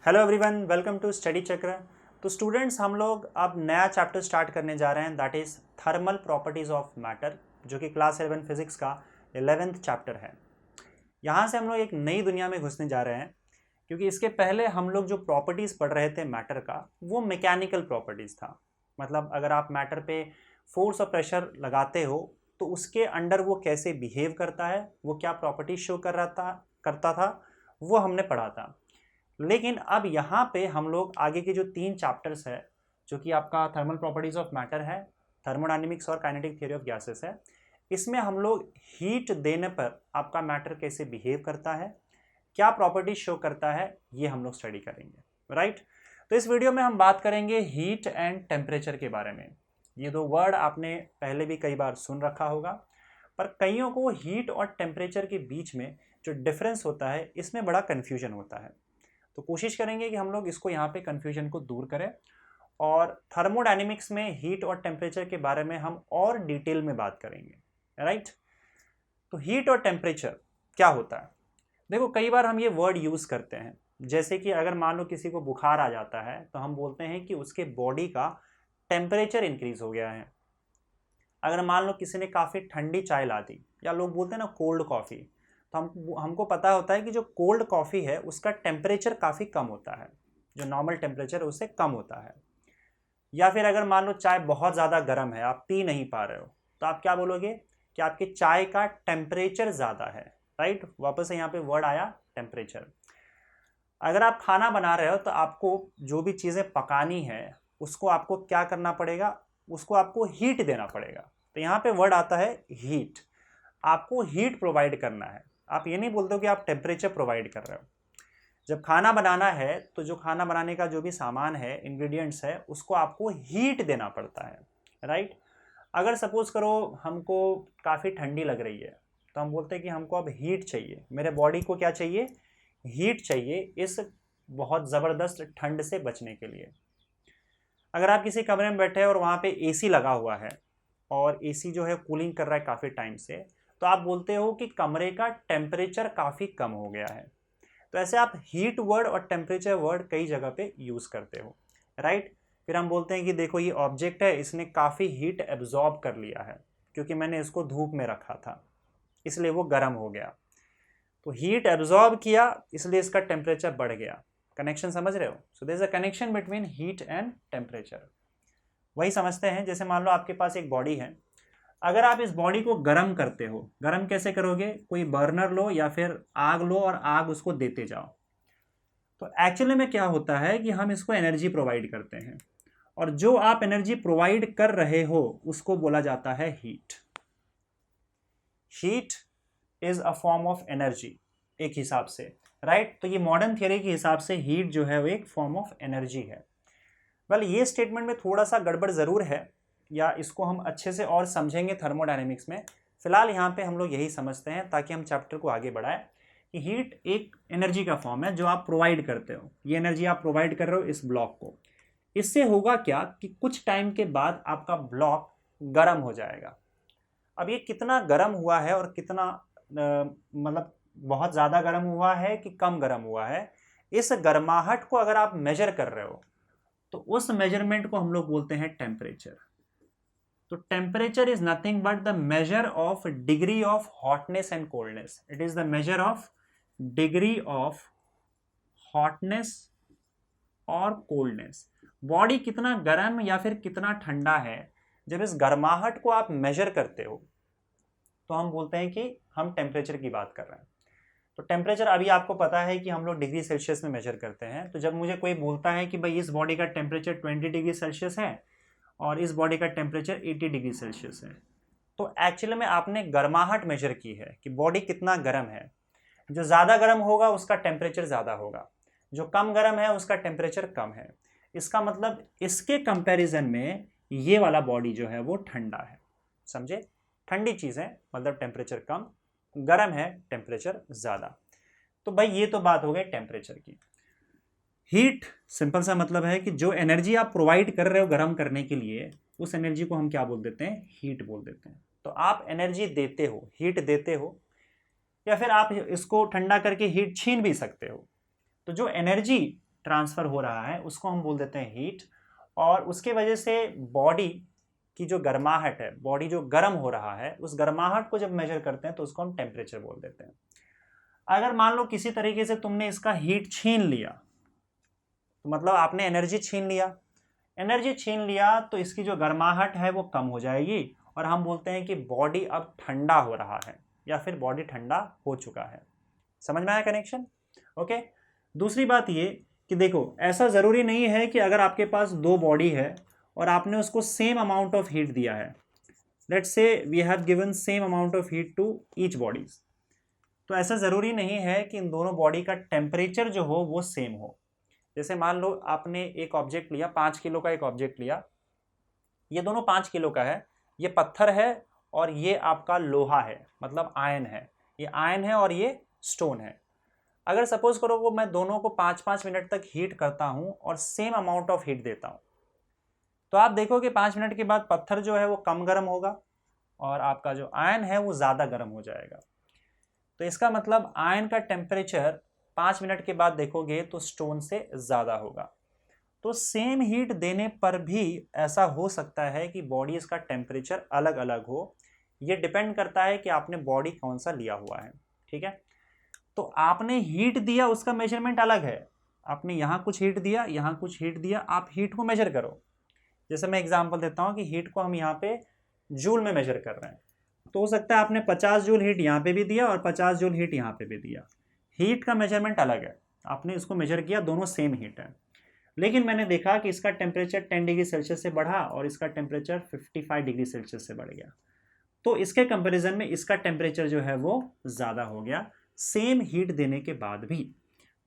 Hello everyone, welcome to study Chakra. तो students, हम लोग अब नया चैप्टर स्टार्ट करने जा रहे हैं, that is thermal properties of matter, जो कि क्लास 11 फिजिक्स का 11th चैप्टर है। यहाँ से हम लोग एक नई दुनिया में घुसने जा रहे हैं, क्योंकि इसके पहले हम लोग जो प्रॉपर्टीज़ पढ़ रहे थे मैटर का, वो मैकेनिकल प्रॉपर्टीज़ था। मतलब अगर आप मैटर पे फोर्स और प्रेशर लगाते हो तो उसके अंडर वो कैसे बिहेव करता है, वो क्या प्रॉपर्टीज शो करता था, वो हमने पढ़ा था। लेकिन अब यहाँ पे हम लोग आगे के जो 3 चैप्टर्स है, जो कि आपका थर्मल प्रॉपर्टीज ऑफ मैटर है, थर्मोडायनेमिक्स और काइनेटिक थ्योरी ऑफ गैसेस है, इसमें हम लोग हीट देने पर आपका मैटर कैसे बिहेव करता है, क्या प्रॉपर्टीज शो करता है, ये हम लोग स्टडी करेंगे, राइट। तो इस वीडियो में हम बात करेंगे हीट एंड टेम्परेचर के बारे में। ये दो वर्ड आपने पहले भी कई बार सुन रखा होगा, पर कईयों को हीट और टेम्परेचर के बीच में जो डिफरेंस होता है, इसमें बड़ा कन्फ्यूजन होता है। तो कोशिश करेंगे कि हम लोग इसको यहाँ पे कन्फ्यूजन को दूर करें, और थर्मोडायनेमिक्स में हीट और टेम्परेचर के बारे में हम और डिटेल में बात करेंगे, राइट। तो हीट और टेम्परेचर क्या होता है? देखो, कई बार हम ये वर्ड यूज़ करते हैं, जैसे कि अगर मान लो किसी को बुखार आ जाता है तो हम बोलते हैं कि उसके बॉडी का टेम्परेचर इंक्रीज हो गया है। अगर मान लो किसी ने काफ़ी ठंडी चाय ला दी, या लोग बोलते हैं ना कोल्ड कॉफ़ी, तो हमको पता होता है कि जो कोल्ड कॉफ़ी है उसका टेम्परेचर काफ़ी कम होता है, जो नॉर्मल टेम्परेचर उससे कम होता है। या फिर अगर मान लो चाय बहुत ज़्यादा गर्म है, आप पी नहीं पा रहे हो, तो आप क्या बोलोगे कि आपकी चाय का टेम्परेचर ज़्यादा है, राइट। वापस से यहाँ पे वर्ड आया टेम्परेचर। अगर आप खाना बना रहे हो तो आपको जो भी चीज़ें पकानी है उसको आपको क्या करना पड़ेगा, उसको आपको हीट देना पड़ेगा। तो यहाँ पे वर्ड आता है हीट। आपको हीट प्रोवाइड करना है। आप ये नहीं बोलते हो कि आप टेम्परेचर प्रोवाइड कर रहे हो। जब खाना बनाना है तो जो खाना बनाने का जो भी सामान है, इंग्रेडिएंट्स है, उसको आपको हीट देना पड़ता है, राइट। अगर सपोज करो हमको काफ़ी ठंडी लग रही है, तो हम बोलते हैं कि हमको अब हीट चाहिए, मेरे बॉडी को क्या चाहिए, हीट चाहिए, इस बहुत ज़बरदस्त ठंड से बचने के लिए। अगर आप किसी कमरे में बैठे हैं और वहाँ पे एसी लगा हुआ है, और एसी जो है कूलिंग कर रहा है काफ़ी टाइम से, तो आप बोलते हो कि कमरे का टेम्परेचर काफ़ी कम हो गया है। तो ऐसे आप हीट वर्ड और टेम्परेचर वर्ड कई जगह पे यूज़ करते हो, राइट। फिर हम बोलते हैं कि देखो ये ऑब्जेक्ट है, इसने काफ़ी हीट एब्जॉर्ब कर लिया है, क्योंकि मैंने इसको धूप में रखा था, इसलिए वो गर्म हो गया। तो हीट एब्जॉर्ब किया, इसलिए इसका टेम्परेचर बढ़ गया। कनेक्शन समझ रहे हो? So there is a connection between heat and temperature. वही समझते हैं, जैसे मान लो आपके पास एक बॉडी है, अगर आप इस बॉडी को गर्म करते हो, गर्म कैसे करोगे, कोई बर्नर लो या फिर आग लो और आग उसको देते जाओ। तो एक्चुअली में क्या होता है कि हम इसको एनर्जी प्रोवाइड करते हैं, और जो आप एनर्जी प्रोवाइड कर रहे हो उसको बोला जाता है heat. Heat is a form of energy एक हिसाब से, राइट। तो ये मॉडर्न थियरी के हिसाब से हीट जो है वो एक फॉर्म ऑफ एनर्जी है। वेल, ये स्टेटमेंट में थोड़ा सा गड़बड़ ज़रूर है, या इसको हम अच्छे से और समझेंगे थर्मोडायनेमिक्स में। फिलहाल यहाँ पे हम लोग यही समझते हैं ताकि हम चैप्टर को आगे बढ़ाएं कि हीट एक एनर्जी का फॉर्म है जो आप प्रोवाइड करते हो। ये एनर्जी आप प्रोवाइड कर रहे हो इस ब्लॉक को। इससे होगा क्या कि कुछ टाइम के बाद आपका ब्लॉक गर्म हो जाएगा। अब ये कितना गर्म हुआ है और कितना मतलब बहुत ज़्यादा गर्म हुआ है कि कम गर्म हुआ है, इस गर्माहट को अगर आप मेजर कर रहे हो तो उस मेजरमेंट को हम लोग बोलते हैं टेम्परेचर। तो temperature is nothing but the measure of degree of hotness and coldness. It is the measure of degree of hotness और कोल्डनेस। बॉडी कितना गर्म या फिर कितना ठंडा है, जब इस गर्माहट को आप मेजर करते हो तो हम बोलते हैं कि हम टेम्परेचर की बात कर रहे हैं। तो टेम्परेचर अभी आपको पता है कि हम लोग डिग्री सेल्सियस में मेजर करते हैं। तो जब मुझे कोई बोलता है कि भाई इस बॉडी का टेम्परेचर 20 डिग्री सेल्सियस है और इस बॉडी का टेम्परेचर 80 डिग्री सेल्सियस है, तो एक्चुअली में आपने गर्माहट मेजर की है कि बॉडी कितना गर्म है। जो ज़्यादा गर्म होगा उसका टेम्परेचर ज़्यादा होगा, जो कम गर्म है उसका टेम्परेचर कम है। इसका मतलब इसके कंपैरिजन में ये वाला बॉडी जो है वो ठंडा है। समझे? ठंडी चीज़ है मतलब टेम्परेचर कम, गर्म है टेम्परेचर ज़्यादा। तो भाई ये तो बात हो गई टेम्परेचर की। हीट सिंपल सा मतलब है कि जो एनर्जी आप प्रोवाइड कर रहे हो गर्म करने के लिए, उस एनर्जी को हम क्या बोल देते हैं, हीट बोल देते हैं। तो आप एनर्जी देते हो, हीट देते हो, या फिर आप इसको ठंडा करके हीट छीन भी सकते हो। तो जो एनर्जी ट्रांसफ़र हो रहा है उसको हम बोल देते हैं हीट, और उसके वजह से बॉडी की जो गर्माहट है, बॉडी जो गर्म हो रहा है, उस गर्माहट को जब मेजर करते हैं तो उसको हम टेम्परेचर बोल देते हैं। अगर मान लो किसी तरीके से तुमने इसका हीट छीन लिया, तो मतलब आपने एनर्जी छीन लिया, एनर्जी छीन लिया तो इसकी जो गर्माहट है वो कम हो जाएगी, और हम बोलते हैं कि बॉडी अब ठंडा हो रहा है या फिर बॉडी ठंडा हो चुका है। समझ में आया कनेक्शन? ओके। दूसरी बात ये कि देखो, ऐसा ज़रूरी नहीं है कि अगर आपके पास दो बॉडी है और आपने उसको सेम अमाउंट ऑफ हीट दिया है, let's say we have given same amount of heat to each bodies, तो ऐसा ज़रूरी नहीं है कि इन दोनों बॉडी का टेम्परेचर जो हो वो सेम हो। जैसे मान लो आपने एक ऑब्जेक्ट लिया, 5 किलो का एक ऑब्जेक्ट लिया, ये दोनों 5 किलो का है, ये पत्थर है और ये आपका लोहा है, मतलब आयन है, ये आयन है और ये स्टोन है। अगर सपोज करो वो मैं दोनों को 5-5 मिनट तक हीट करता हूँ और सेम अमाउंट ऑफ हीट देता हूँ, तो आप देखो कि 5 मिनट के बाद पत्थर जो है वो कम गर्म होगा और आपका जो आयन है वो ज़्यादा गर्म हो जाएगा। तो इसका मतलब आयन का टेम्परेचर 5 मिनट के बाद देखोगे तो स्टोन से ज़्यादा होगा। तो सेम हीट देने पर भी ऐसा हो सकता है कि बॉडीज़ का टेम्परेचर अलग अलग हो। ये डिपेंड करता है कि आपने बॉडी कौन सा लिया हुआ है। ठीक है, तो आपने हीट दिया, उसका मेजरमेंट अलग है। आपने यहाँ कुछ हीट दिया, यहाँ कुछ हीट दिया, आप हीट को मेजर करो। जैसे मैं एग्जांपल देता हूँ कि हीट को हम यहाँ पे जूल में मेजर कर रहे हैं, तो हो सकता है आपने 50 जूल हीट यहाँ पे भी दिया और 50 जूल हीट यहाँ पे भी दिया। हीट का मेजरमेंट अलग है, आपने इसको मेजर किया, दोनों सेम हीट है, लेकिन मैंने देखा कि इसका टेम्परेचर 10 डिग्री सेल्सियस से बढ़ा और इसका टेम्परेचर 55 डिग्री सेल्सियस से बढ़ गया। तो इसके कंपैरिजन में इसका टेम्परेचर जो है वो ज़्यादा हो गया, सेम हीट देने के बाद भी।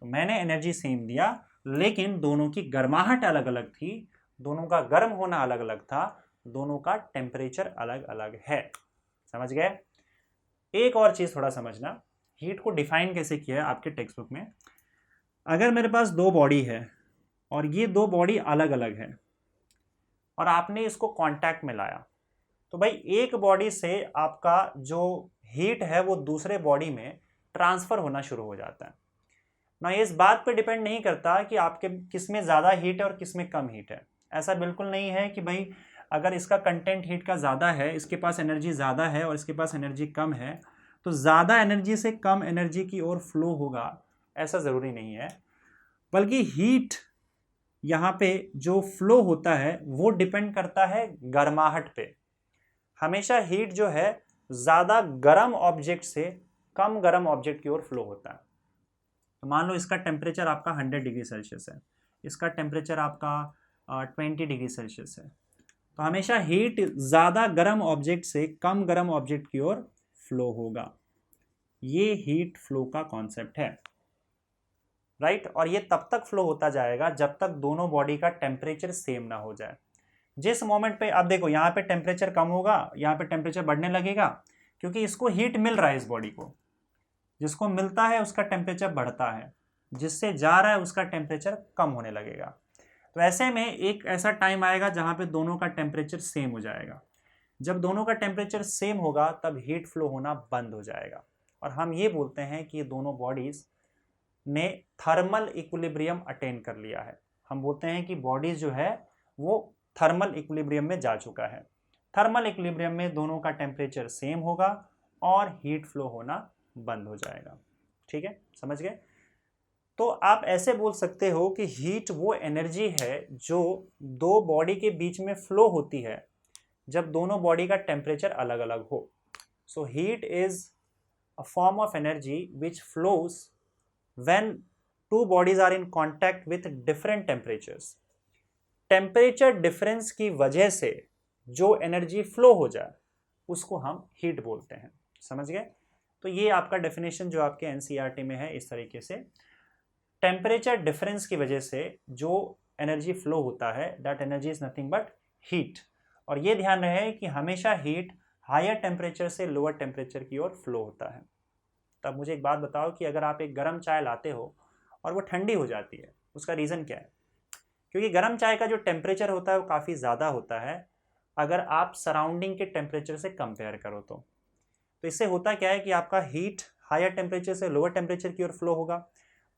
तो मैंने एनर्जी सेम दिया, लेकिन दोनों की गर्माहट अलग अलग थी, दोनों का गर्म होना अलग अलग था, दोनों का टेम्परेचर अलग अलग है। समझ गए? एक और चीज़ थोड़ा समझना, हीट को डिफाइन कैसे किया है आपके टेक्स्ट बुक में। अगर मेरे पास दो बॉडी है और ये दो बॉडी अलग अलग है और आपने इसको कांटेक्ट में लाया, तो भाई एक बॉडी से आपका जो हीट है वो दूसरे बॉडी में ट्रांसफ़र होना शुरू हो जाता है ना। ये इस बात पे डिपेंड नहीं करता कि आपके किस में ज़्यादा हीट है और किस में कम हीट है। ऐसा बिल्कुल नहीं है कि भाई अगर इसका कंटेंट हीट का ज़्यादा है, इसके पास एनर्जी ज़्यादा है और इसके पास एनर्जी कम है, तो ज़्यादा एनर्जी से कम एनर्जी की ओर फ्लो होगा, ऐसा ज़रूरी नहीं है। बल्कि हीट यहाँ पे जो फ्लो होता है वो डिपेंड करता है गर्माहट पे। हमेशा हीट जो है ज़्यादा गर्म ऑब्जेक्ट से कम गर्म ऑब्जेक्ट की ओर फ्लो होता है। तो मान लो इसका टेम्परेचर आपका 100 डिग्री सेल्सियस है, इसका टेम्परेचर आपका 20 डिग्री सेल्सियस है, तो हमेशा हीट ज़्यादा गर्म ऑब्जेक्ट से कम गर्म ऑब्जेक्ट की ओर फ्लो होगा। ये हीट फ्लो का कॉन्सेप्ट है, राइट। और ये तब तक फ्लो होता जाएगा जब तक दोनों बॉडी का टेम्परेचर सेम ना हो जाए। जिस मोमेंट पे आप देखो यहाँ पे टेम्परेचर कम होगा, यहाँ पे टेम्परेचर बढ़ने लगेगा, क्योंकि इसको हीट मिल रहा है, इस बॉडी को जिसको मिलता है उसका टेम्परेचर बढ़ता है, जिससे जा रहा है उसका टेम्परेचर कम होने लगेगा। तो ऐसे में एक ऐसा टाइम आएगा जहाँ पे दोनों का टेम्परेचर सेम हो जाएगा। जब दोनों का टेम्परेचर सेम होगा तब हीट फ्लो होना बंद हो जाएगा, और हम ये बोलते हैं कि ये दोनों बॉडीज़ ने थर्मल इक्विलिब्रियम अटेन कर लिया है। हम बोलते हैं कि बॉडीज़ जो है वो थर्मल इक्विलिब्रियम में जा चुका है। थर्मल इक्विलिब्रियम में दोनों का टेम्परेचर सेम होगा और हीट फ्लो होना बंद हो जाएगा। ठीक है, समझ गए? तो आप ऐसे बोल सकते हो कि हीट वो एनर्जी है जो दो बॉडी के बीच में फ्लो होती है जब दोनों बॉडी का टेम्परेचर अलग अलग हो। So heat is a form of energy which flows when two bodies are in contact with different temperatures. Temperature difference की वजह से जो एनर्जी फ्लो हो जाए उसको हम हीट बोलते हैं। समझ गए? तो ये आपका डेफिनेशन जो आपके एनसीईआरटी में है इस तरीके से, टेम्परेचर डिफरेंस की वजह से जो एनर्जी फ्लो होता है that energy is nothing but heat. और ये ध्यान रहे कि हमेशा हीट हायर टेम्परेचर से लोअर टेम्परेचर की ओर फ्लो होता है। तब मुझे एक बात बताओ कि अगर आप एक गर्म चाय लाते हो और वो ठंडी हो जाती है, उसका रीज़न क्या है? क्योंकि गर्म चाय का जो टेम्परेचर होता है वो काफ़ी ज़्यादा होता है अगर आप सराउंडिंग के टेम्परेचर से कंपेयर करो तो इससे होता क्या है कि आपका हीट हायर टेम्परेचर से लोअर टेम्परेचर की ओर फ्लो होगा,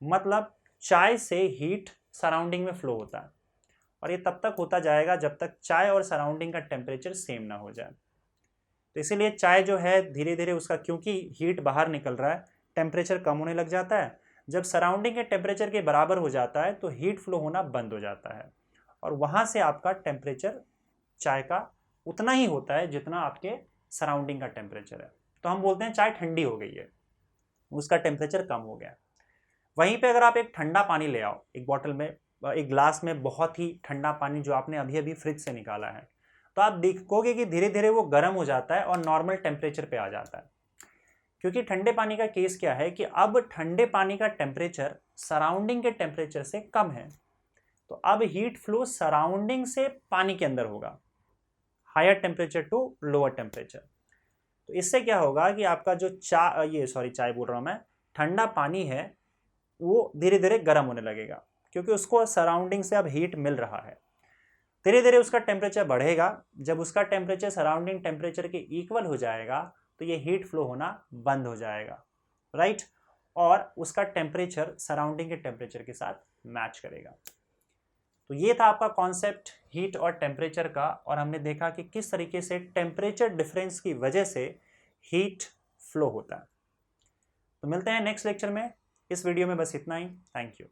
मतलब चाय से हीट सराउंडिंग में फ्लो होता है, और ये तब तक होता जाएगा जब तक चाय और सराउंडिंग का टेम्परेचर सेम ना हो जाए। तो इसीलिए चाय जो है धीरे धीरे उसका, क्योंकि हीट बाहर निकल रहा है, टेम्परेचर कम होने लग जाता है। जब सराउंडिंग के टेम्परेचर के बराबर हो जाता है तो हीट फ्लो होना बंद हो जाता है, और वहाँ से आपका टेम्परेचर चाय का उतना ही होता है जितना आपके सराउंडिंग का टेम्परेचर है। तो हम बोलते हैं चाय ठंडी हो गई है, उसका टेम्परेचर कम हो गया। वहीं पे अगर आप एक ठंडा पानी ले आओ, एक बॉटल में, एक ग्लास में बहुत ही ठंडा पानी जो आपने अभी अभी फ्रिज से निकाला है, तो आप देखोगे कि धीरे धीरे वो गर्म हो जाता है और नॉर्मल टेम्परेचर पे आ जाता है। क्योंकि ठंडे पानी का केस क्या है कि अब ठंडे पानी का टेम्परेचर सराउंडिंग के टेम्परेचर से कम है, तो अब हीट फ्लो सराउंडिंग से पानी के अंदर होगा, higher temperature to lower temperature. तो इससे क्या होगा कि आपका जो चाय बोल रहा हूँ मैं, ठंडा पानी है वो धीरे धीरे गर्म होने लगेगा, क्योंकि उसको सराउंडिंग से अब हीट मिल रहा है। धीरे धीरे उसका टेम्परेचर बढ़ेगा, जब उसका टेम्परेचर सराउंडिंग टेम्परेचर के इक्वल हो जाएगा तो ये हीट फ्लो होना बंद हो जाएगा, राइट, और उसका टेम्परेचर सराउंडिंग के टेम्परेचर के साथ मैच करेगा। तो ये था आपका कॉन्सेप्ट हीट और टेम्परेचर का, और हमने देखा कि किस तरीके से टेम्परेचर डिफरेंस की वजह से हीट फ्लो होता है। तो मिलते हैं नेक्स्ट लेक्चर में। इस वीडियो में बस इतना ही। Thank you.